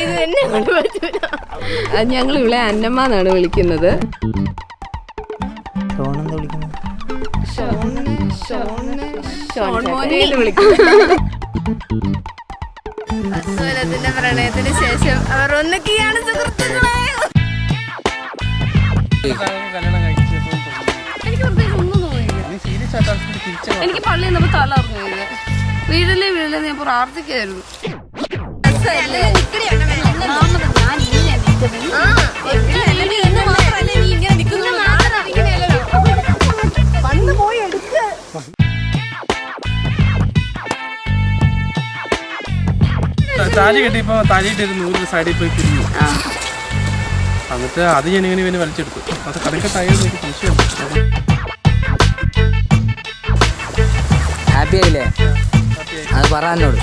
ഇത് എന്നെ കൊണ്ട് പറ്റൂല. ഞങ്ങൾ ഇവിടെ അന്നമ്മ എന്നാണ് വിളിക്കുന്നത്. അസ്വലത്തിന്റെ പ്രണയത്തിന് ശേഷം അവർ ഒന്നൊക്കെയാണ് സുഹൃത്തുക്കളെ. എനിക്ക് ഒന്നും തോന്നിയില്ല. എനിക്ക് പള്ളിയിൽ നിന്ന് തലർന്നു വീടിലെ ഞാൻ പ്രാർത്ഥിക്കായിരുന്നു. താലി കെട്ടിയപ്പോ താലിയിട്ടൊരു 100 സൈഡിൽ പോയി പിരിഞ്ഞു. എന്നിട്ട് അത് ഞാനിങ്ങനെ ഇവന് വലിച്ചെടുത്തു. അത് കണക്കത്തായിരുന്നു എനിക്ക് സംശയം. ഹാപ്പി ആയില്ലേ? അത് പറയാനോട്